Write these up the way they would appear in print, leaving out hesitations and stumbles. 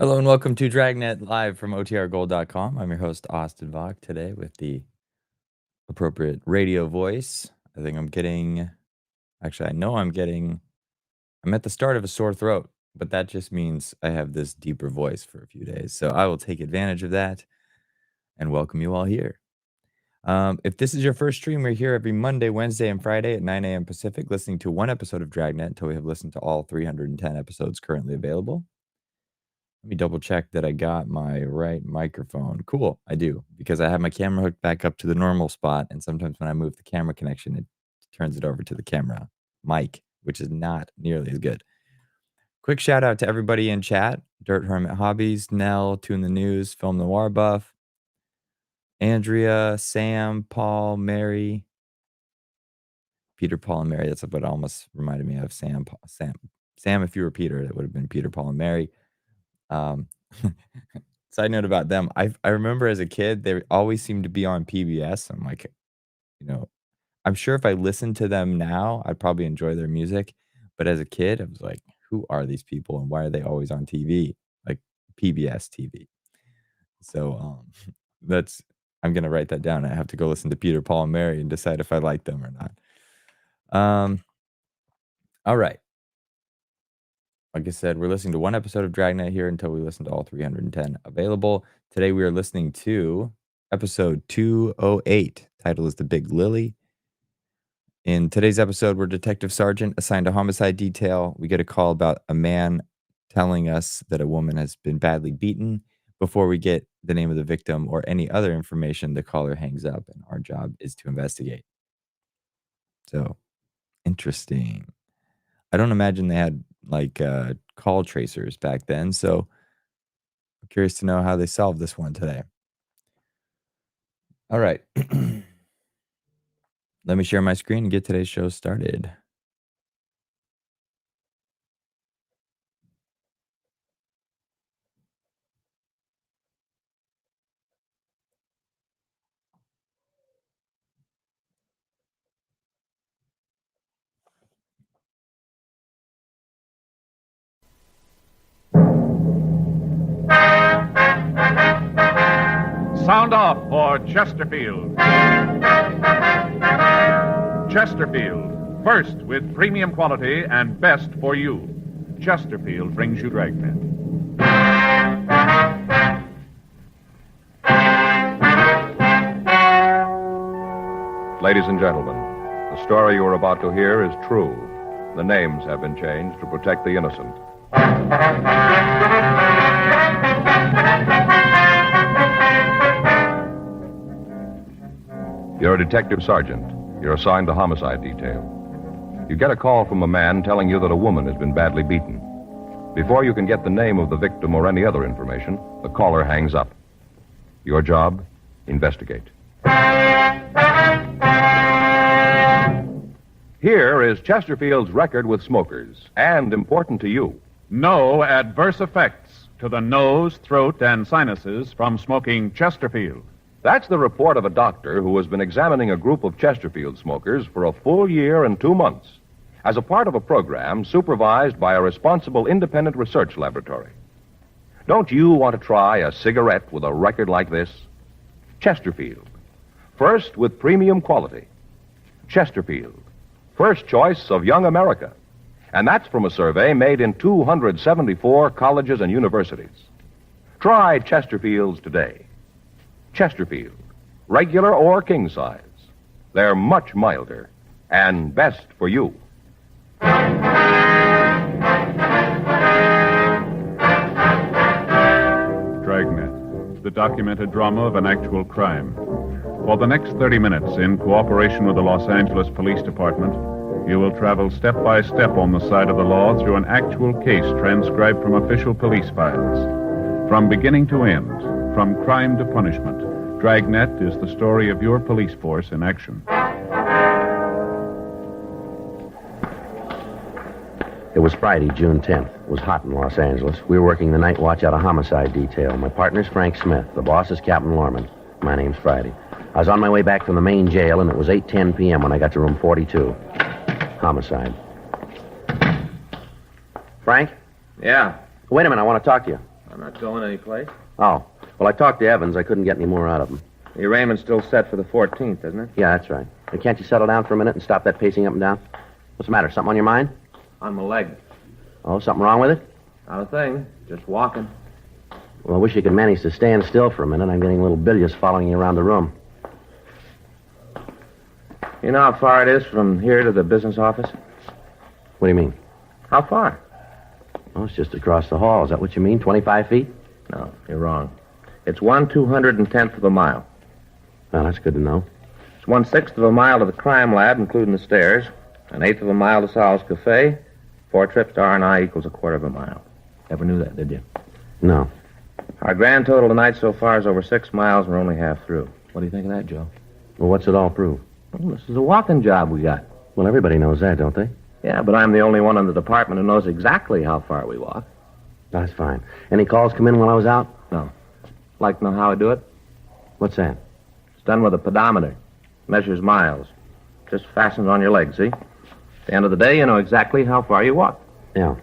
Hello and welcome to Dragnet live from OTRGold.com. I'm your host, Austin Vogt, today with the appropriate radio voice. I think I'm at the start of a sore throat, but that just means I have this deeper voice for a few days. So I will take advantage of that and welcome you all here. If this is your first stream, we're here every Monday, Wednesday, and Friday at 9 a.m. Pacific, listening to one episode of Dragnet until we have listened to all 310 episodes currently available. Let me double check that I got my right microphone. Cool, I do, because I have my camera hooked back up to the normal spot, and sometimes when I move the camera connection, it turns it over to the camera mic, which is not nearly as good. Quick shout out to everybody in chat: Dirt Hermit Hobbies, Nell, Tune the News, Film Noir Buff, Andrea, Sam, Paul, Mary, Peter, Paul, and Mary. That's what almost reminded me of Sam. Sam. If you were Peter, it would have been Peter, Paul, and Mary. Side note about them, I remember as a kid, they always seemed to be on PBS. I'm like, I'm sure if I listened to them now, I'd probably enjoy their music. But as a kid, I was like, who are these people and why are they always on TV? Like PBS TV. So I'm gonna write that down. I have to go listen to Peter, Paul, and Mary and decide if I like them or not. All right. Like I said, we're listening to one episode of Dragnet here until we listen to all 310 available. Today we are listening to episode 208. Title is The Big Lilly. In today's episode, we're Detective Sergeant assigned to homicide detail. We get a call about a man telling us that a woman has been badly beaten. Before we get the name of the victim or any other information, the caller hangs up, and our job is to investigate. So, interesting. I don't imagine they had call tracers back then, so I'm curious to know how they solved this one today. All right. Let me share my screen and get today's show started. Sound off for Chesterfield. Chesterfield, first with premium quality and best for you. Chesterfield brings you Dragnet. Ladies and gentlemen, the story you are about to hear is true. The names have been changed to protect the innocent. You're a detective sergeant. You're assigned to homicide detail. You get a call from a man telling you that a woman has been badly beaten. Before you can get the name of the victim or any other information, the caller hangs up. Your job? Investigate. Here is Chesterfield's record with smokers, and important to you. No adverse effects to the nose, throat, and sinuses from smoking Chesterfield. That's the report of a doctor who has been examining a group of Chesterfield smokers for a full year and 2 months as a part of a program supervised by a responsible independent research laboratory. Don't you want to try a cigarette with a record like this? Chesterfield, first with premium quality. Chesterfield, first choice of young America. And that's from a survey made in 274 colleges and universities. Try Chesterfields today. Chesterfield, regular or king size. They're much milder and best for you. Dragnet, the documented drama of an actual crime. For the next 30 minutes, in cooperation with the Los Angeles Police Department, you will travel step by step on the side of the law through an actual case transcribed from official police files. From beginning to end, from crime to punishment, Dragnet is the story of your police force in action. It was Friday, June 10th. It was hot in Los Angeles. We were working the night watch out of homicide detail. My partner's Frank Smith. The boss is Captain Lorman. My name's Friday. I was on my way back from the main jail, and it was 8:10 p.m. when I got to room 42. Homicide. Frank? Yeah. Wait a minute, I want to talk to you. I'm not going anyplace. Oh. Well, I talked to Evans. I couldn't get any more out of him. The arraignment's still set for the 14th, isn't it? Yeah, that's right. Hey, can't you settle down for a minute and stop that pacing up and down? What's the matter? Something on your mind? On my leg. Oh, something wrong with it? Not a thing. Just walking. Well, I wish you could manage to stand still for a minute. I'm getting a little bilious following you around the room. You know how far it is from here to the business office? What do you mean? How far? Oh, it's just across the hall. Is that what you mean? 25 feet? No, you're wrong. It's 1/210th of a mile. Well, that's good to know. It's 1/6 of a mile to the crime lab, including the stairs. 1/8 of a mile to Sal's Cafe. 4 trips to R&I equals 1/4 of a mile. Never knew that, did you? No. Our grand total tonight so far is over 6 miles, and we're only half through. What do you think of that, Joe? Well, what's it all prove? Well, this is a walking job we got. Well, everybody knows that, don't they? Yeah, but I'm the only one in the department who knows exactly how far we walk. That's fine. Any calls come in while I was out? No. Like to know how I do it? What's that? It's done with a pedometer. Measures miles. Just fastens on your leg, see? At the end of the day, you know exactly how far you walk. Yeah.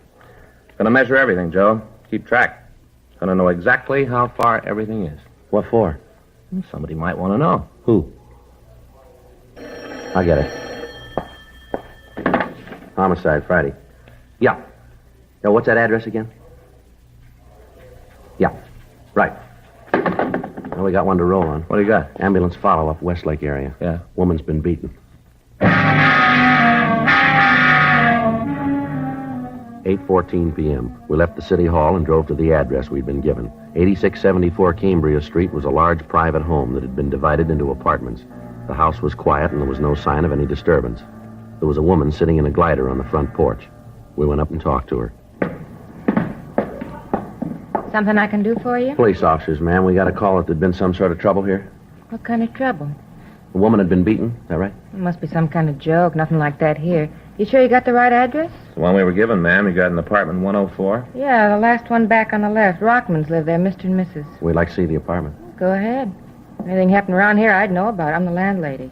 Gonna measure everything, Joe. Keep track. Gonna know exactly how far everything is. What for? Somebody might want to know. Who? I'll get it. Homicide, Friday. Yeah. Now, what's that address again? Yeah. Right. Well, we got one to roll on. What do you got? Ambulance follow-up, Westlake area. Yeah. Woman's been beaten. 8:14 p.m. We left the city hall and drove to the address we'd been given. 8674 Cambria Street was a large private home that had been divided into apartments. The house was quiet and there was no sign of any disturbance. There was a woman sitting in a glider on the front porch. We went up and talked to her. Something I can do for you? Police officers, ma'am. We got a call that there'd been some sort of trouble here. What kind of trouble? A woman had been beaten. Is that right? It must be some kind of joke. Nothing like that here. You sure you got the right address? It's the one we were given, ma'am. You got an apartment 104. Yeah, the last one back on the left. Rockmans live there, Mr. and Mrs. We'd like to see the apartment. Go ahead. Anything happened around here, I'd know about it. I'm the landlady.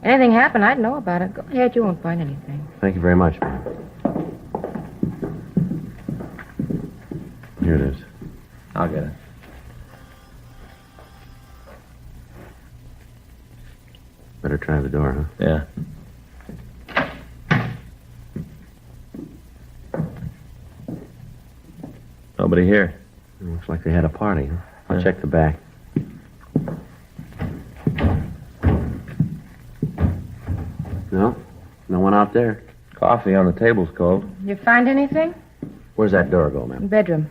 Anything happened, I'd know about it. Go ahead, you won't find anything. Thank you very much, ma'am. Here it is. I'll get it. Better try the door, huh? Yeah. Nobody here. Looks like they had a party, huh? I'll Yeah. check the back. No? No one out there. Coffee on the table's cold. You find anything? Where's that door go, ma'am? Bedroom.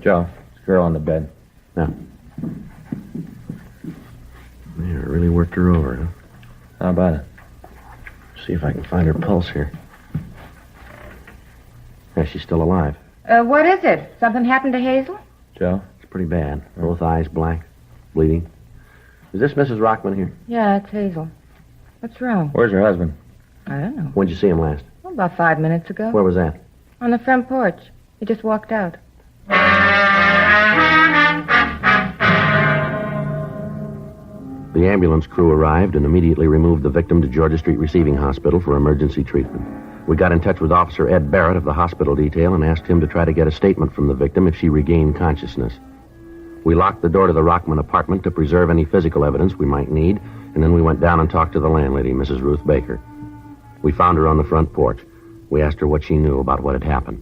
Joe, this girl on the bed. No. Yeah, it really worked her over, huh? How about it? See if I can find her pulse here. Yeah, she's still alive. What is it? Something happened to Hazel? Joe? It's pretty bad. Both eyes black, bleeding. Is this Mrs. Rockman here? Yeah, it's Hazel. What's wrong? Where's her husband? I don't know. When'd you see him last? Well, about 5 minutes ago. Where was that? On the front porch. He just walked out. The ambulance crew arrived and immediately removed the victim to Georgia Street Receiving Hospital for emergency treatment. We got in touch with Officer Ed Barrett of the hospital detail and asked him to try to get a statement from the victim if she regained consciousness. We locked the door to the Rockman apartment to preserve any physical evidence we might need, and then we went down and talked to the landlady, Mrs. Ruth Baker. We found her on the front porch. We asked her what she knew about what had happened.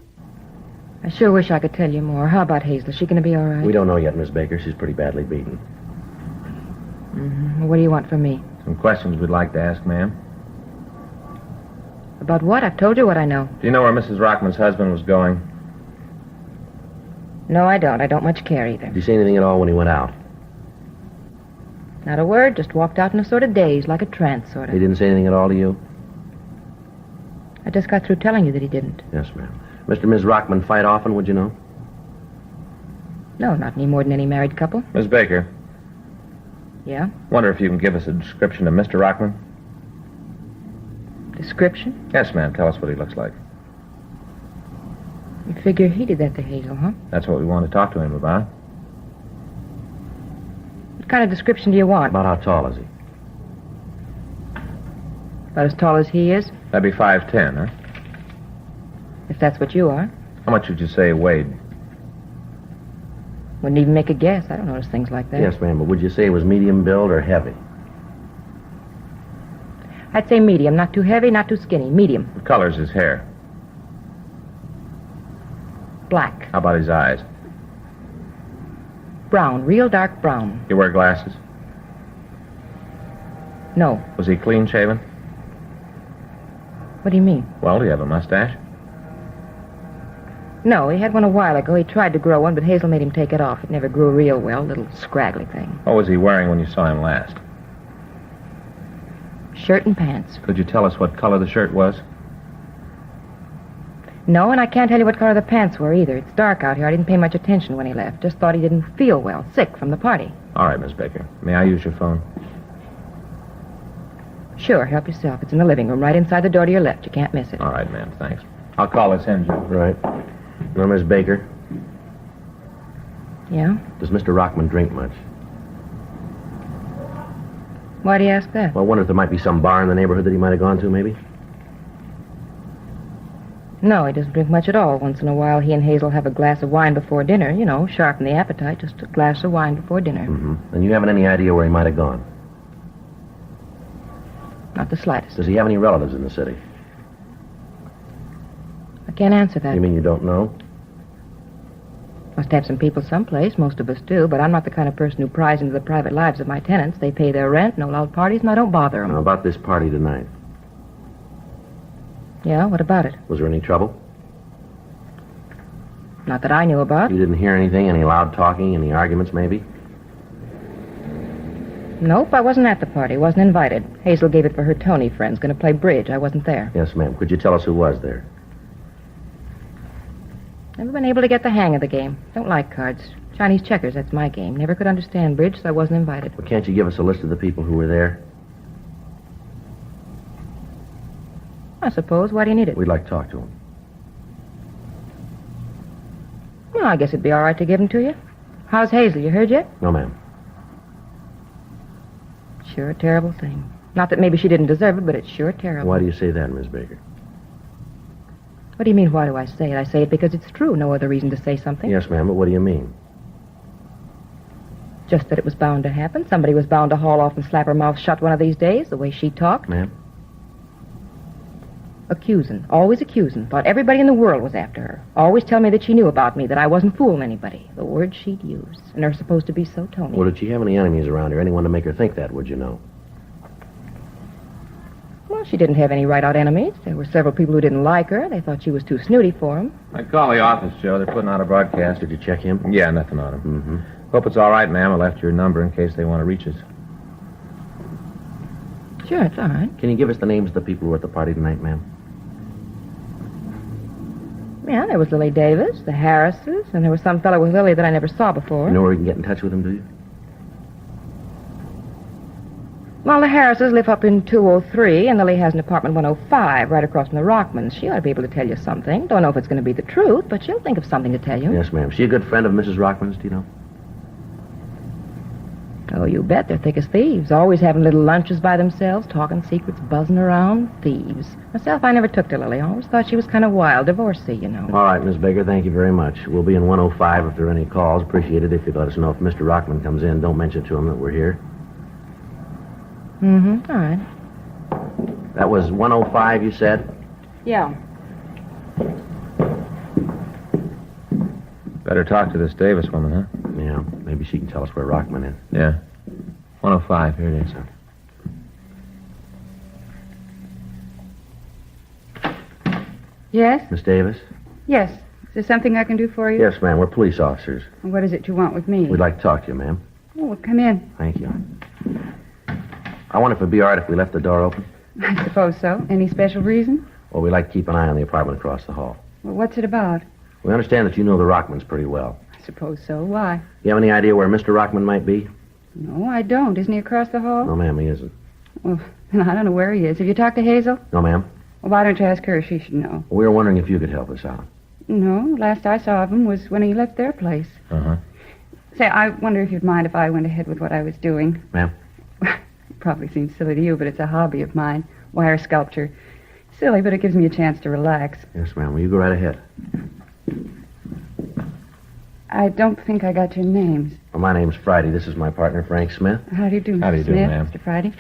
I sure wish I could tell you more. How about Hazel? Is she going to be all right? We don't know yet, Miss Baker. She's pretty badly beaten. Mm-hmm. What do you want from me? Some questions we'd like to ask, ma'am. About what? I've told you what I know. Do you know where Mrs. Rockman's husband was going? No, I don't. I don't much care either. Did you say anything at all when he went out? Not a word. Just walked out in a sort of daze, like a trance, sort He of. didn't say anything at all to you? I just got through telling you that he didn't. Yes, ma'am. Mr. and Ms. Rockman fight often, would you know? No, not any more than any married couple. Miss Baker, Yeah? wonder if you can give us a description of Mr. Rockman? Description? Yes, ma'am. Tell us what he looks like. You figure he did that to Hazel, huh? That's what we want to talk to him about. What kind of description do you want? About how tall is he? About as tall as he is? That'd be 5'10", huh? if that's what you are. How much would you say he weighed? Wouldn't even make a guess. I don't notice things like that. Yes, ma'am, but would you say he was medium build or heavy? I'd say medium. Not too heavy, not too skinny. Medium. What color's his hair? Black. How about his eyes? Brown. Real dark brown. You wear glasses? No. Was he clean shaven? What do you mean? Well, do you have a mustache? No, he had one a while ago. He tried to grow one, but Hazel made him take it off. It never grew real well. Little scraggly thing. What was he wearing when you saw him last? Shirt and pants. Could you tell us what color the shirt was? No, and I can't tell you what color the pants were either. It's dark out here. I didn't pay much attention when he left. Just thought he didn't feel well. Sick from the party. All right, Miss Baker. May I use your phone? Sure, help yourself. It's in the living room, right inside the door to your left. You can't miss it. All right, ma'am. Thanks. I'll call this in, Joe. Right. Now, Miss Baker, Yeah? does Mr. Rockman drink much? Why do you ask that? Well, I wonder if there might be some bar in the neighborhood that he might have gone to, maybe? No, he doesn't drink much at all. Once in a while, he and Hazel have a glass of wine before dinner. You know, sharpen the appetite. Just a glass of wine before dinner. Mm-hmm. And you haven't any idea where he might have gone? Not the slightest. Does he have any relatives in the city? I can't answer that. You mean you don't know? Must have some people someplace. Most of us do. But I'm not the kind of person who pries into the private lives of my tenants. They pay their rent, no loud parties, and I don't bother them. Now, about this party tonight. Yeah, what about it? Was there any trouble? Not that I knew about. You didn't hear anything? Any loud talking? Any arguments, maybe? Nope, I wasn't at the party. Wasn't invited. Hazel gave it for her Tony friends. Going to play bridge. I wasn't there. Yes, ma'am. Could you tell us who was there? Never been able to get the hang of the game. Don't like cards. Chinese checkers, that's my game. Never could understand bridge, so I wasn't invited. Well, can't you give us a list of the people who were there? I suppose. Why do you need it? We'd like to talk to them. Well, I guess it'd be all right to give them to you. How's Hazel? You heard yet? No, ma'am. Sure a terrible thing. Not that maybe she didn't deserve it, but it's sure terrible. Why do you say that, Miss Baker? What do you mean, why do I say it? I say it because it's true. No other reason to say something. Yes, ma'am, but what do you mean? Just that it was bound to happen. Somebody was bound to haul off and slap her mouth shut one of these days, the way she talked. Ma'am? Accusing. Always accusing. Thought everybody in the world was after her. Always tell me that she knew about me, that I wasn't fooling anybody. The words she'd use. And they're supposed to be so Tony. Well, did she have any enemies around her? Anyone to make her think that, would you know? Well, she didn't have any right-out enemies. There were several people who didn't like her. They thought she was too snooty for them. I call the office, Joe. They're putting out a broadcast. Did you check him? Yeah, nothing on him. Mm-hmm. Hope it's all right, ma'am. I left your number in case they want to reach us. Sure, it's all right. Can you give us the names of the people who were at the party tonight, ma'am? Yeah, there was Lily Davis, the Harrises, and there was some fellow with Lilly that I never saw before. You know where we can get in touch with him, do you? Well, the Harrises live up in 203, and Lily has an apartment 105 right across from the Rockmans. She ought to be able to tell you something. Don't know if it's going to be the truth, but she'll think of something to tell you. Yes, ma'am. She a good friend of Mrs. Rockman's, do you know? Oh, you bet. They're thick as thieves. Always having little lunches by themselves, talking secrets, buzzing around. Thieves. Myself, I never took to Lily. I always thought she was kind of wild. Divorcee, you know. All right, Miss Baker, thank you very much. We'll be in 105 if there are any calls. Appreciate it if you'd let us know if Mr. Rockman comes in. Don't mention to him that we're here. Mm-hmm. All right. That was 105, you said? Yeah. Better talk to this Davis woman, huh? Yeah, maybe she can tell us where Rockman is. Yeah. 105, here it is. Yes? Miss Davis? Yes. Is there something I can do for you? Yes, ma'am. We're police officers. What is it you want with me? We'd like to talk to you, ma'am. Oh, well, come in. Thank you. I wonder if it'd be all right if we left the door open. I suppose so. Any special reason? Well, we'd like to keep an eye on the apartment across the hall. Well, what's it about? We understand that you know the Rockmans pretty well. I suppose so. Why? You have any idea where Mr. Rockman might be? No, I don't. Isn't he across the hall? No, ma'am, he isn't. Well, then I don't know where he is. Have you talked to Hazel? No, ma'am. Well, why don't you ask her? She should know. We were wondering if you could help us out. No, last I saw of him was when he left their place. Uh-huh. Say, I wonder if you'd mind if I went ahead with what I was doing. Ma'am? Probably seems silly to you, but it's a hobby of mine. Wire sculpture. silly, but it gives me a chance to relax. Yes, ma'am. Will you go right ahead? I don't think I got your names. Well, my name's Friday. This is my partner, Frank Smith. How do you do, Mr. How do you do, Smith, ma'am? Mr. Friday?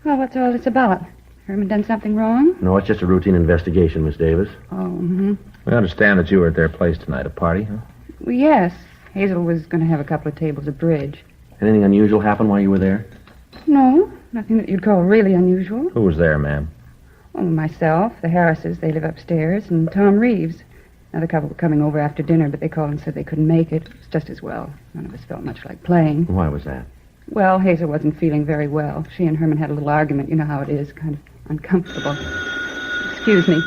Well, what's all this about? Herman done something wrong? No, it's just a routine investigation, Miss Davis. Oh, mm-hmm. We understand that you were at their place tonight, a party, huh? Well, yes. Hazel was going to have a couple of tables of bridge. Anything unusual happen while you were there? No, nothing that you'd call really unusual. Who was there, ma'am? Oh, myself, the Harrises, they live upstairs, and Tom Reeves. Another couple were coming over after dinner, but they called and said they couldn't make it. It was just as well. None of us felt much like playing. Why was that? Well, Hazel wasn't feeling very well. She and Herman had a little argument. You know how it is, kind of uncomfortable. Excuse me.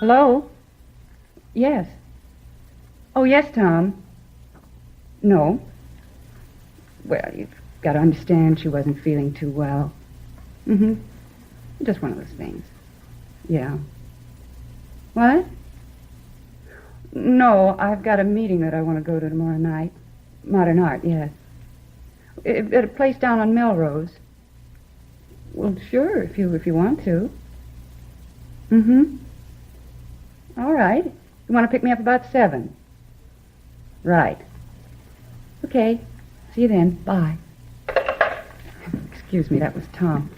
Hello? Yes. Oh, yes, Tom. No. Well, you've got to understand she wasn't feeling too well. Mm-hmm. Just one of those things. Yeah. What? No, I've got a meeting that I want to go to tomorrow night. Modern art, yes. At a place down on Melrose. Well, sure, if you want to. Mm-hmm. All right. You want to pick me up about 7? Right. Okay. See you then. Bye. Excuse me, that was Tom.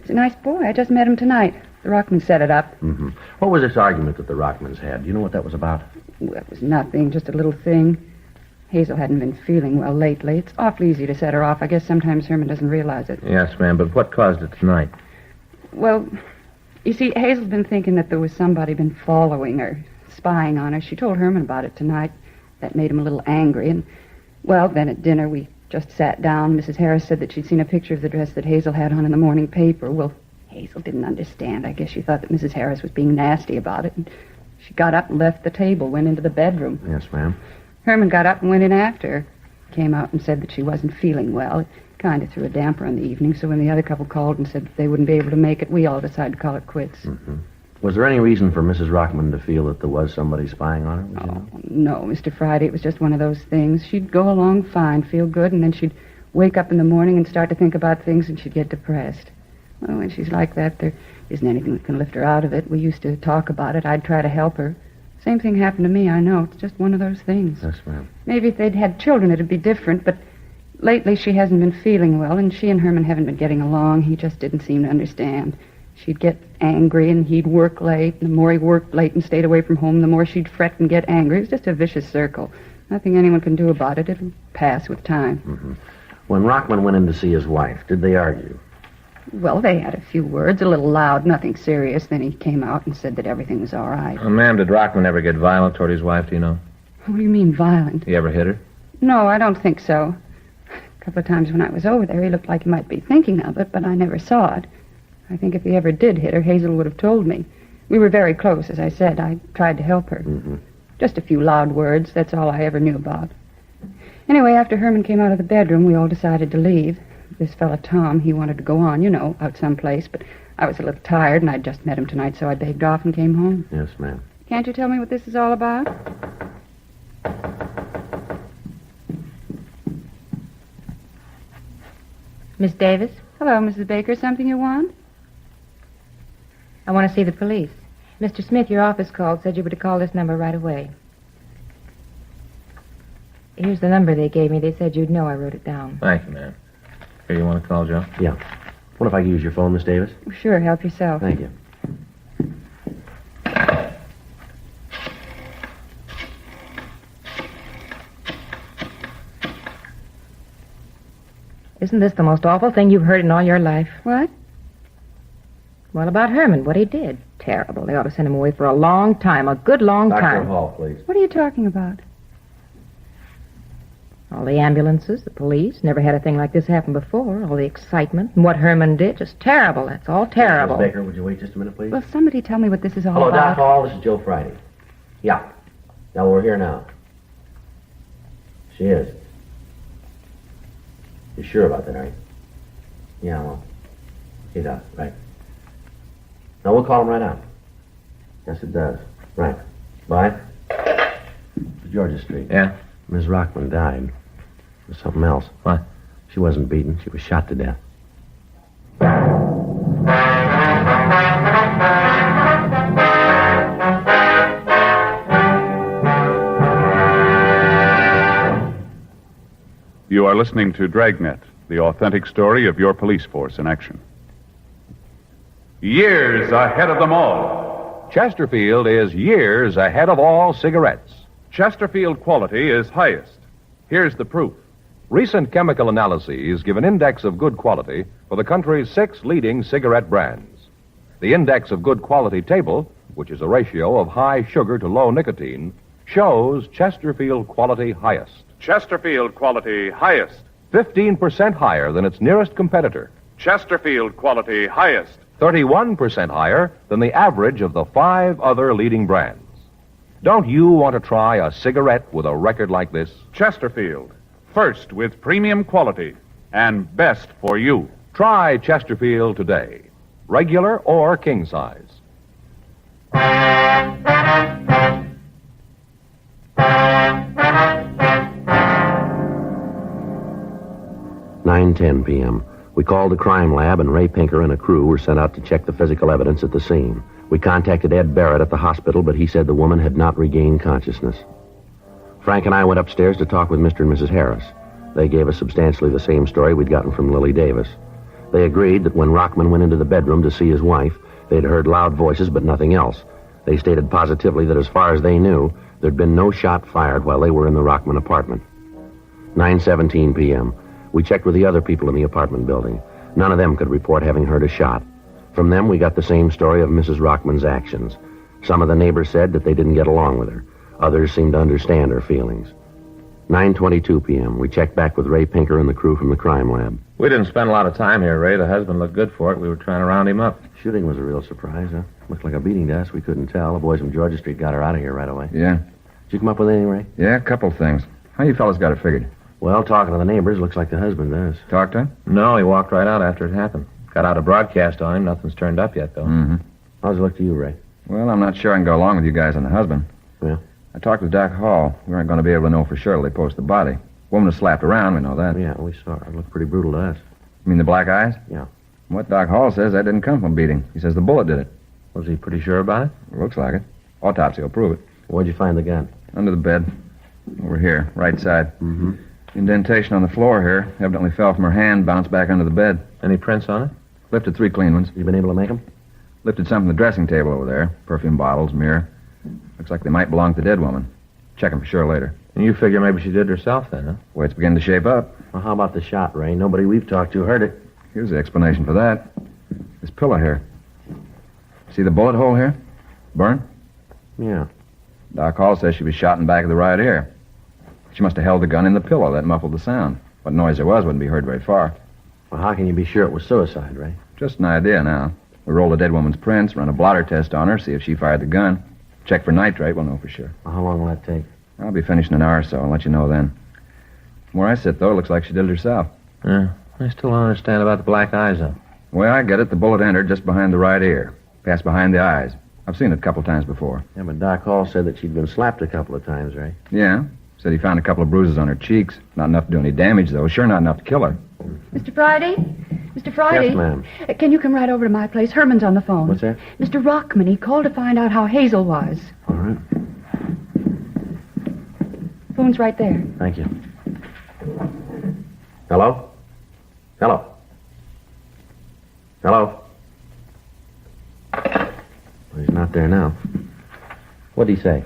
He's a nice boy. I just met him tonight. The Rockmans set it up. Mm-hmm. What was this argument that the Rockmans had? Do you know what that was about? Well, it was nothing, just a little thing. Hazel hadn't been feeling well lately. It's awfully easy to set her off. I guess sometimes Herman doesn't realize it. Yes, ma'am, but what caused it tonight? Well, you see, Hazel's been thinking that there was somebody been following her, spying on her. She told Herman about it tonight. That made him a little angry. And, well, then at dinner we just sat down. Mrs. Harris said that she'd seen a picture of the dress that Hazel had on in the morning paper. Well, Hazel didn't understand. I guess she thought that Mrs. Harris was being nasty about it. And she got up and left the table, went into the bedroom. Yes, ma'am. Herman got up and went in after her. Came out and said that she wasn't feeling well. It kind of threw a damper on the evening, so when the other couple called and said that they wouldn't be able to make it, we all decided to call it quits. Mm-hmm. Was there any reason for Mrs. Rockman to feel that there was somebody spying on her? Would you know? No, Mr. Friday. It was just one of those things. She'd go along fine, feel good, and then she'd wake up in the morning and start to think about things, and she'd get depressed. Well, when she's like that, there isn't anything that can lift her out of it. We used to talk about it. I'd try to help her. Same thing happened to me, I know. It's just one of those things. Yes, ma'am. Maybe if they'd had children, it'd be different, but lately she hasn't been feeling well, and she and Herman haven't been getting along. He just didn't seem to understand. She'd get angry, and he'd work late. And the more he worked late and stayed away from home, the more she'd fret and get angry. It was just a vicious circle. Nothing anyone can do about it. It'll pass with time. Mm-hmm. When Rockman went in to see his wife, did they argue? Well, they had a few words, a little loud, nothing serious. Then he came out and said that everything was all right. Ma'am, did Rockman ever get violent toward his wife, do you know? What do you mean, violent? He ever hit her? No, I don't think so. A couple of times when I was over there, he looked like he might be thinking of it, but I never saw it. I think if he ever did hit her, Hazel would have told me. We were very close, as I said. I tried to help her. Mm-hmm. Just a few loud words. That's all I ever knew about. Anyway, after Herman came out of the bedroom, we all decided to leave. This fella, Tom, he wanted to go on, you know, out someplace, but I was a little tired, and I'd just met him tonight, so I begged off and came home. Yes, ma'am. Can't you tell me what this is all about? Miss Davis, Hello, Mrs. Baker. Something you want? I want to see the police. Mr. Smith, your office called, said you were to call this number right away. Here's the number they gave me. They said you'd know. I wrote it down. Thank you, ma'am. Here, you want to call, Joe? Yeah. What if I use your phone, Miss Davis? Sure, help yourself. Thank you. Isn't this the most awful thing you've heard in all your life? What? Well, about Herman, what he did. Terrible. They ought to send him away for a long time, a good long Dr. time. Hall, please. What are you talking about? All the ambulances, the police, never had a thing like this happen before. All the excitement, and what Herman did, just terrible. That's all terrible. Miss Baker, would you wait just a minute, please? Well, somebody tell me what this is all Hello, about. Doc Hall. This is Joe Friday. Yeah. No, we're here now. She is. You sure about that, are you? Yeah, well. He does, right. No, we'll call him right out. Yes, it does. Right. Bye. Georgia Street. Yeah? Ms. Rockman died. It was something else. What? She wasn't beaten. She was shot to death. are listening to Dragnet, the authentic story of your police force in action. Years ahead of them all. Chesterfield is years ahead of all cigarettes. Chesterfield quality is highest. Here's the proof. Recent chemical analyses give an index of good quality for the country's 6 leading cigarette brands. The index of good quality table, which is a ratio of high sugar to low nicotine, shows Chesterfield quality highest. Chesterfield quality highest. 15% higher than its nearest competitor. Chesterfield quality highest. 31% higher than the average of the 5 other leading brands. Don't you want to try a cigarette with a record like this? Chesterfield. First with premium quality and best for you. Try Chesterfield today. Regular or king size. 9:10 p.m. We called the crime lab, and Ray Pinker and a crew were sent out to check the physical evidence at the scene. We contacted Ed Barrett at the hospital, but he said the woman had not regained consciousness. Frank and I went upstairs to talk with Mr. and Mrs. Harris. They gave us substantially the same story we'd gotten from Lily Davis. They agreed that when Rockman went into the bedroom to see his wife, they'd heard loud voices but nothing else. They stated positively that as far as they knew, there'd been no shot fired while they were in the Rockman apartment. 9:17 p.m. We checked with the other people in the apartment building. None of them could report having heard a shot. From them, we got the same story of Mrs. Rockman's actions. Some of the neighbors said that they didn't get along with her. Others seemed to understand her feelings. 9:22 p.m. We checked back with Ray Pinker and the crew from the crime lab. We didn't spend a lot of time here, Ray. The husband looked good for it. We were trying to round him up. Shooting was a real surprise, huh? Looked like a beating to us. We couldn't tell. The boys from Georgia Street got her out of here right away. Yeah. Did you come up with anything, Ray? Yeah, a couple things. How you fellas got it figured? Well, talking to the neighbors, looks like the husband does. Talked to him? No, he walked right out after it happened. Got out a broadcast on him. Nothing's turned up yet, though. Mm-hmm. How's it look to you, Ray? Well, I'm not sure I can go along with you guys on the husband. Yeah? I talked with Doc Hall. We aren't going to be able to know for sure till they post the body. Woman was slapped around, we know that. Yeah, we saw her. It looked pretty brutal to us. You mean the black eyes? Yeah. What Doc Hall says, that didn't come from beating. He says the bullet did it. Was he pretty sure about it? Looks like it. Autopsy will prove it. Where'd you find the gun? Under the bed. Over here, right side. Mm-hmm. Indentation on the floor here. Evidently fell from her hand, bounced back under the bed. Any prints on it? Lifted 3 clean ones. You been able to make them? Lifted some from the dressing table over there. Perfume bottles, mirror. Looks like they might belong to the dead woman. Check them for sure later. And you figure maybe she did it herself then, huh? Way it's beginning to shape up. Well, how about the shot, Ray? Nobody we've talked to heard it. Here's the explanation for that. This pillow here. See the bullet hole here? Burn? Yeah. Doc Hall says she was shot in the back of the right ear. She must have held the gun in the pillow. That muffled the sound. What noise there was wouldn't be heard very far. Well, how can you be sure it was suicide, Ray? Just an idea now. We'll roll the dead woman's prints, run a blotter test on her, see if she fired the gun. Check for nitrate, we'll know for sure. Well, how long will that take? I'll be finished in an hour or so. I'll let you know then. From where I sit, though, it looks like she did it herself. Yeah. I still don't understand about the black eyes, though. The way I get it, the bullet entered just behind the right ear. Passed behind the eyes. I've seen it a couple times before. Yeah, but Doc Hall said that she'd been slapped a couple of times, Ray. Yeah. Said he found a couple of bruises on her cheeks. Not enough to do any damage, though. Sure not enough to kill her. Mr. Friday? Mr. Friday? Yes, ma'am. Can you come right over to my place? Herman's on the phone. What's that? Mr. Rockman. He called to find out how Hazel was. All right. Phone's right there. Thank you. Hello? Hello? Hello? Well, he's not there now. What'd he say?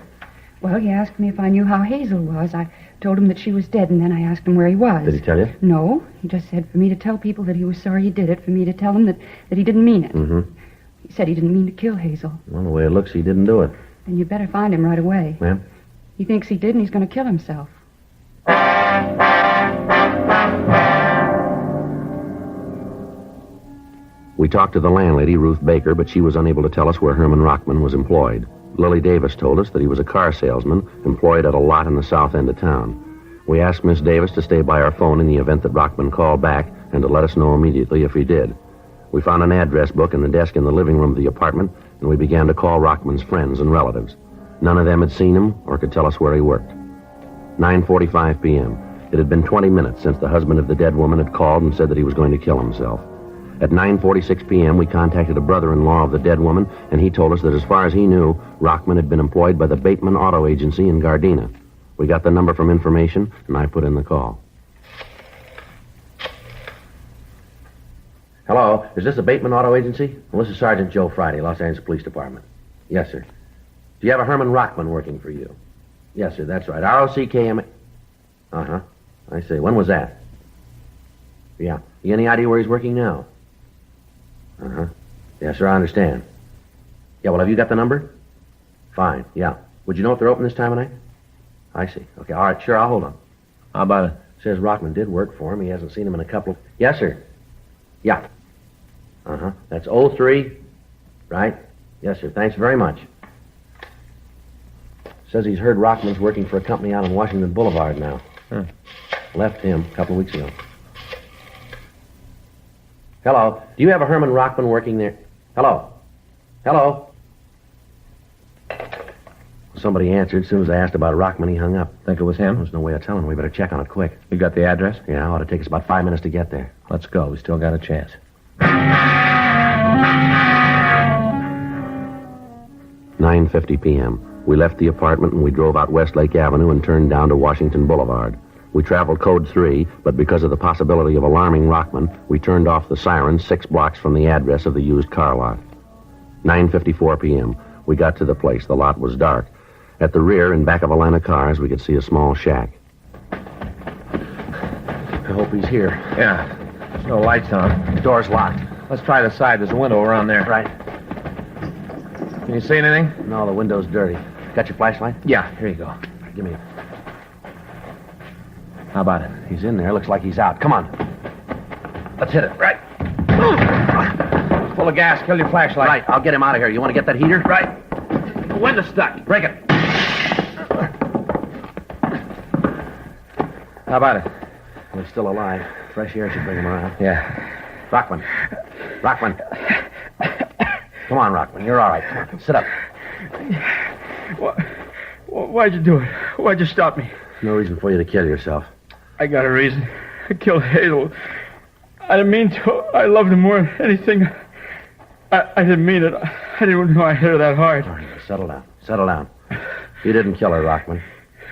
Well, he asked me if I knew how Hazel was. I told him that she was dead, and then I asked him where he was. Did he tell you? No. He just said for me to tell people that he was sorry he did it, for me to tell him that he didn't mean it. Mm-hmm. He said he didn't mean to kill Hazel. Well, the way it looks, he didn't do it. And you better find him right away. Ma'am? He thinks he did, and he's going to kill himself. We talked to the landlady, Ruth Baker, but she was unable to tell us where Herman Rockman was employed. Lily Davis told us that he was a car salesman employed at a lot in the south end of town. We asked Miss Davis to stay by our phone in the event that Rockman called back and to let us know immediately if he did. We found an address book in the desk in the living room of the apartment, and we began to call Rockman's friends and relatives. None of them had seen him or could tell us where he worked. 9:45 p.m. It had been 20 minutes since the husband of the dead woman had called and said that he was going to kill himself. At 9:46 p.m., we contacted a brother-in-law of the dead woman, and he told us that as far as he knew, Rockman had been employed by the Bateman Auto Agency in Gardena. We got the number from information, and I put in the call. Hello, is this the Bateman Auto Agency? Well, this is Sergeant Joe Friday, Los Angeles Police Department. Yes, sir. Do you have a Herman Rockman working for you? Yes, sir, that's right. ROCKM. Uh-huh. I see. When was that? Yeah. You any idea where he's working now? Uh-huh. Yes, sir, I understand. Yeah, well, have you got the number? Fine, yeah. Would you know if they're open this time of night? I see. Okay, all right, sure, I'll hold on. How about it? Says Rockman did work for him. He hasn't seen him in a couple of... Yes, sir. Yeah. Uh-huh. That's 03, right? Yes, sir. Thanks very much. Says he's heard Rockman's working for a company out on Washington Boulevard now. Left him a couple of weeks ago. Hello. Do you have a Herman Rockman working there? Hello. Hello. Somebody answered. As soon as I asked about Rockman, he hung up. Think it was him? There's no way of telling. We better check on it quick. You got the address? Yeah, it ought to take us about 5 minutes to get there. Let's go. We still got a chance. 9:50 p.m. We left the apartment and we drove out Westlake Avenue and turned down to Washington Boulevard. We traveled code 3, but because of the possibility of alarming Rockman, we turned off the sirens 6 blocks from the address of the used car lot. 9:54 p.m. We got to the place. The lot was dark. At the rear, in back of a line of cars, we could see a small shack. I hope he's here. Yeah. There's no lights on. The door's locked. Let's try the side. There's a window around there. Right. Can you see anything? No, the window's dirty. Got your flashlight? Yeah, here you go. Give me it. How about it? He's in there. Looks like he's out. Come on. Let's hit it. Right. Full of gas. Kill your flashlight. Right. I'll get him out of here. You want to get that heater? Right. The window's stuck. Break it. How about it? He's still alive. Fresh air should bring him around. Yeah. Rockman. Rockman. Come on, Rockman. You're all right. Come on. Sit up. Why'd you do it? Why'd you stop me? No reason for you to kill yourself. I got a reason. I killed Hazel. I didn't mean to. I loved her more than anything. I didn't mean it. I didn't know I hit her that hard. All right, settle down. Settle down. You didn't kill her, Rockman.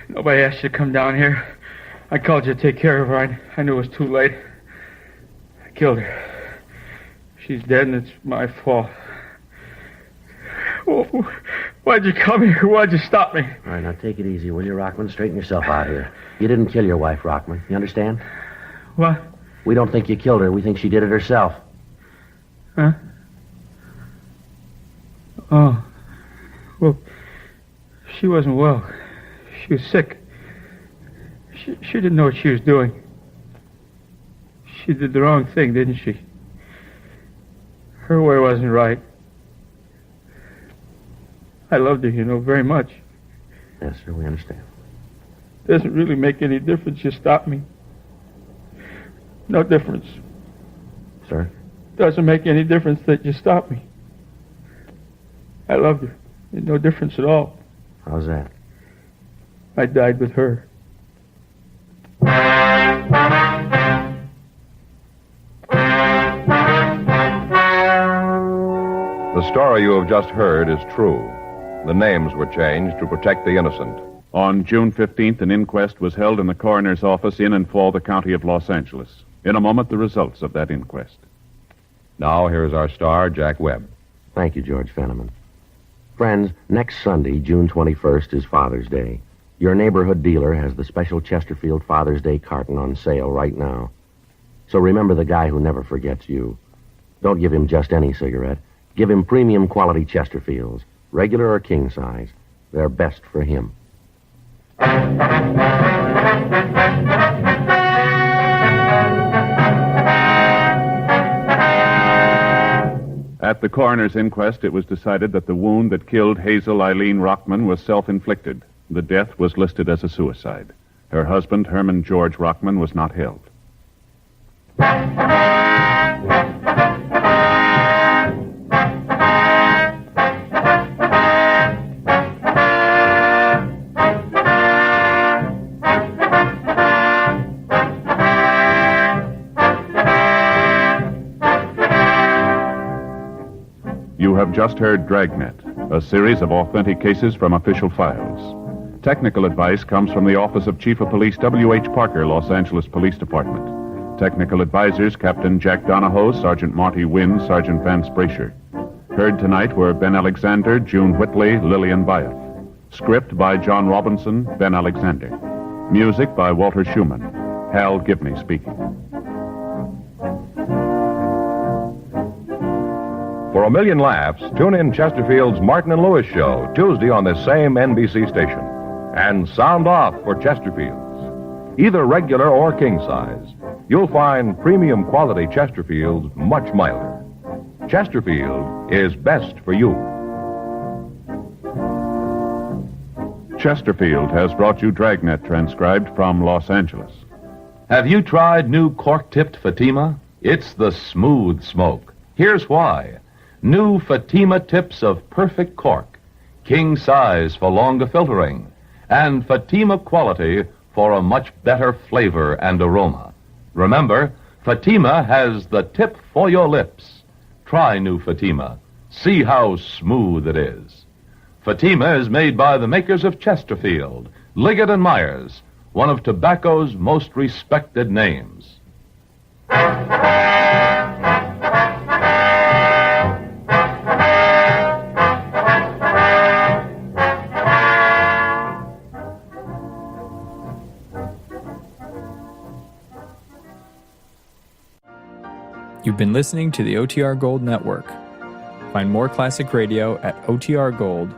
Nobody asked you to come down here. I called you to take care of her. I knew it was too late. I killed her. She's dead, and it's my fault. Why'd you come here? Why'd you stop me? All right, now take it easy, will you, Rockman? Straighten yourself out here. You didn't kill your wife, Rockman. You understand? What? We don't think you killed her. We think she did it herself. Huh? Oh. Well, she wasn't well. She was sick. She didn't know what she was doing. She did the wrong thing, didn't she? Her way wasn't right. I loved her, very much. Yes, sir, we understand. Doesn't really make any difference you stop me. No difference. Sir? Doesn't make any difference that you stop me. I loved her. No difference at all. How's that? I died with her. The story you have just heard is true. The names were changed to protect the innocent. On June 15th, an inquest was held in the coroner's office in and for the county of Los Angeles. In a moment, the results of that inquest. Now, here's our star, Jack Webb. Thank you, George Fenneman. Friends, next Sunday, June 21st, is Father's Day. Your neighborhood dealer has the special Chesterfield Father's Day carton on sale right now. So remember the guy who never forgets you. Don't give him just any cigarette. Give him premium quality Chesterfields, regular or king size. They're best for him. At the coroner's inquest, it was decided that the wound that killed Hazel Eileen Rockman was self-inflicted. The death was listed as a suicide. Her husband, Herman George Rockman, was not held. You have just heard Dragnet, a series of authentic cases from official files. Technical advice comes from the Office of Chief of Police W.H. Parker, Los Angeles Police Department. technical advisors, Captain Jack Donahoe, Sergeant Marty Wynn, Sergeant Vance Brasher. Heard tonight were Ben Alexander, June Whitley, Lillian Wyeth. Script by John Robinson, Ben Alexander. Music by Walter Schumann. Hal Gibney speaking. For a million laughs, tune in Chesterfield's Martin and Lewis show Tuesday on this same NBC station. And sound off for Chesterfield's. Either regular or king size, you'll find premium quality Chesterfield's much milder. Chesterfield is best for you. Chesterfield has brought you Dragnet, transcribed from Los Angeles. Have you tried new cork-tipped Fatima? It's the smooth smoke. Here's why. New Fatima tips of perfect cork, king size for longer filtering, and Fatima quality for a much better flavor and aroma. Remember, Fatima has the tip for your lips. Try new Fatima. See how smooth it is. Fatima is made by the makers of Chesterfield, Liggett and Myers, one of tobacco's most respected names. You've been listening to the OTR Gold Network. Find more classic radio at otrgold.com.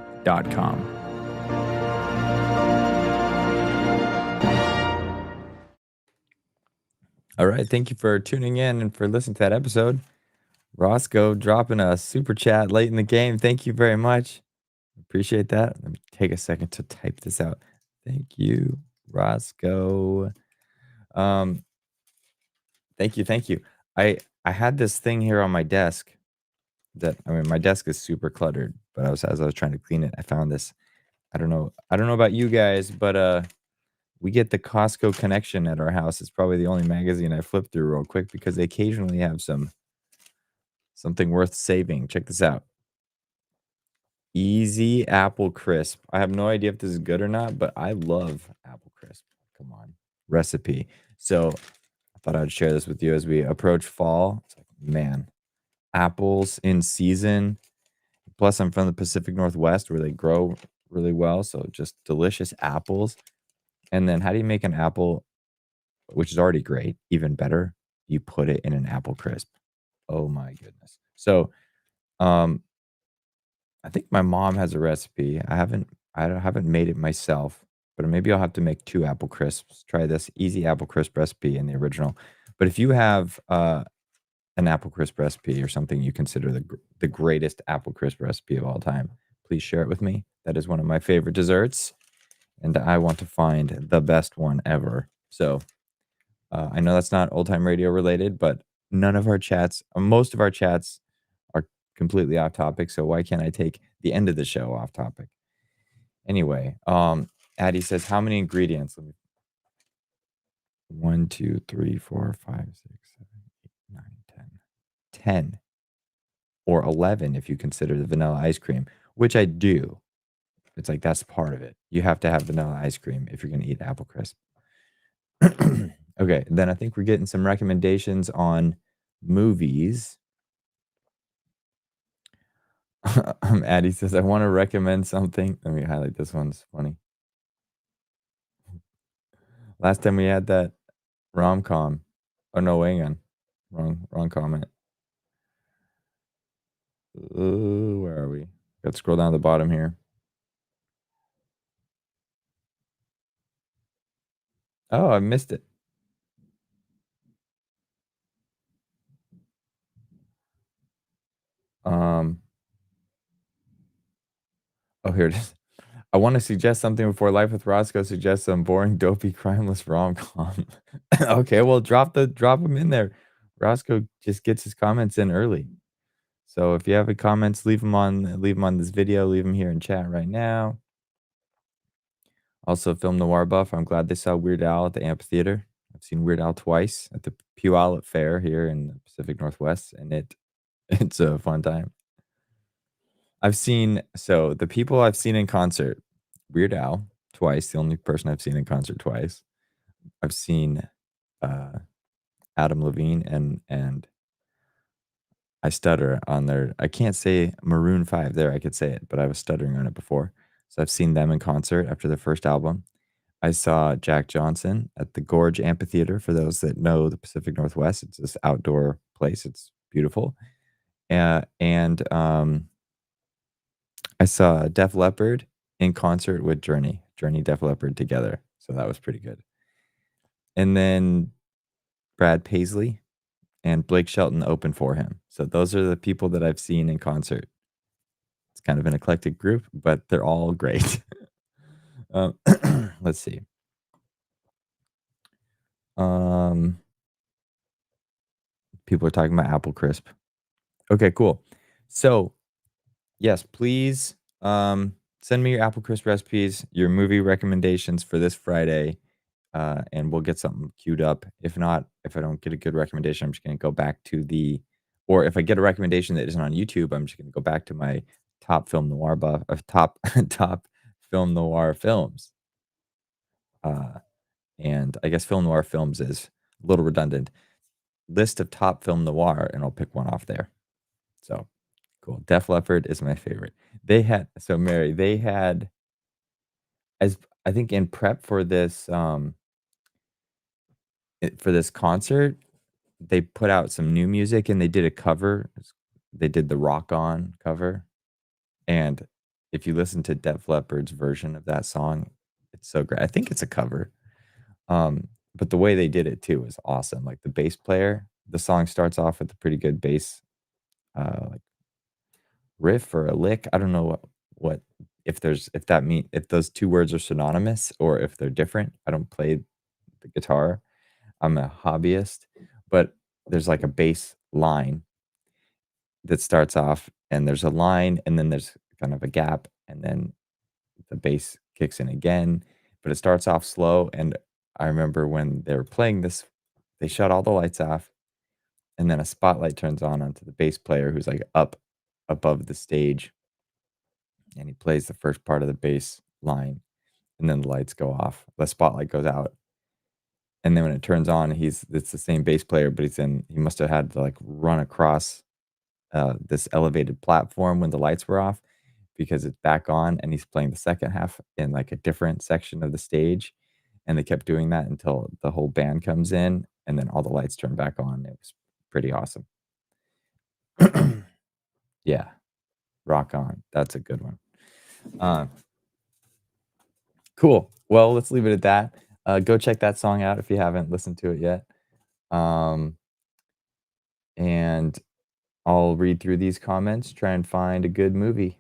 All right, thank you for tuning in and for listening to that episode. Roscoe dropping a super chat late in the game. Thank you very much. Appreciate that. Let me take a second to type this out. Thank you, Roscoe. Thank you. I had this thing here on my desk that, my desk is super cluttered, but as I was trying to clean it, I found this. I don't know about you guys, but we get the Costco connection at our house. It's probably the only magazine I flip through real quick because they occasionally have something worth saving. Check this out. Easy Apple Crisp. I have no idea if this is good or not, but I love Apple Crisp. Come on. Recipe. So I thought I'd share this with you as we approach fall. It's like, man, apples in season. Plus, I'm from the Pacific Northwest where they grow really well. So just delicious apples. And then how do you make an apple, which is already great, even better? You put it in an Apple Crisp. Oh my goodness. So I think my mom has a recipe. I haven't made it myself, but maybe I'll have to make 2 Apple Crisps. Try this easy Apple Crisp recipe in the original. But if you have an Apple Crisp recipe or something you consider the greatest Apple Crisp recipe of all time, please share it with me. That is one of my favorite desserts, and I want to find the best one ever. So I know that's not old time radio related, but most of our chats are completely off topic. So why can't I take the end of the show off topic? Anyway, Addie says, how many ingredients? 1, 2, 3, 4, 5, 6, 7, 8, 9, 10. 10 or 11 if you consider the vanilla ice cream, which I do. It's like that's part of it. You have to have vanilla ice cream if you're going to eat Apple Crisp. Okay, then I think we're getting some recommendations on movies. Addie says, I want to recommend something. Let me highlight this one. It's funny. Last time we had that rom-com. Oh, no, hang on. Wrong comment. Ooh, where are we? Got to scroll down to the bottom here. Oh, I missed it. Oh, here it is. I want to suggest something before Life with Roscoe suggests some boring, dopey, crimeless rom-com. Okay, well, drop them in there. Roscoe just gets his comments in early. So if you have any comments, leave them on this video, leave them here in chat right now. Also, Film Noir Buff, I'm glad they saw Weird Al at the amphitheater. I've seen Weird Al twice at the Puyallup Fair here in the Pacific Northwest, and it's a fun time. The people I've seen in concert, Weird Al twice, the only person I've seen in concert twice. I've seen Adam Levine, and I stutter on their. I can't say Maroon 5 there. I could say it, but I was stuttering on it before. So I've seen them in concert after their first album. I saw Jack Johnson at the Gorge Amphitheater. For those that know the Pacific Northwest, it's this outdoor place. It's beautiful. And I saw Def Leppard in concert with Journey, Def Leppard together. So that was pretty good. And then Brad Paisley and Blake Shelton opened for him. So those are the people that I've seen in concert. It's kind of an eclectic group, but they're all great. um, let's see. People are talking about apple crisp. Okay, cool. So, yes, please send me your apple crisp recipes, your movie recommendations for this Friday, and we'll get something queued up. If not, if I don't get a good recommendation, I'm just going to go back to or if I get a recommendation that isn't on YouTube, I'm just going to go back to my top film noir top film noir films. And I guess film noir films is a little redundant. List of top film noir, and I'll pick one off there. So cool. Def Leppard is my favorite. Mary, they had, as I think in prep for this concert, they put out some new music and they did a cover. They did the Rock On cover. And if you listen to Def Leppard's version of that song, it's so great. I think it's a cover. But the way they did it too was awesome. Like the bass player, the song starts off with a pretty good bass like riff or a lick. I don't know what if those two words are synonymous or if they're different. I don't play the guitar. I'm a hobbyist, but there's like a bass line that starts off and there's a line and then there's kind of a gap and then the bass kicks in again, but it starts off slow. And I remember when they were playing this, they shut all the lights off and then a spotlight turns on onto the bass player who's like up above the stage and he plays the first part of the bass line and then the lights go off. The spotlight goes out. And then when it turns on, it's the same bass player, but he must have had to like run across this elevated platform when the lights were off because it's back on and he's playing the second half in like a different section of the stage. And they kept doing that until the whole band comes in and then all the lights turn back on. It was pretty awesome. Yeah. Rock On. That's a good one. Cool. Well, let's leave it at that. Go check that song out if you haven't listened to it yet. And I'll read through these comments, try and find a good movie.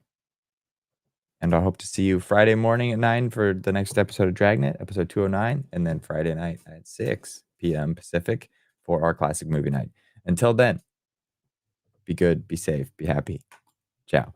And I hope to see you Friday morning at 9 for the next episode of Dragnet, episode 209, and then Friday night at 6 p.m. Pacific for our classic movie night. Until then, be good, be safe, be happy. Ciao.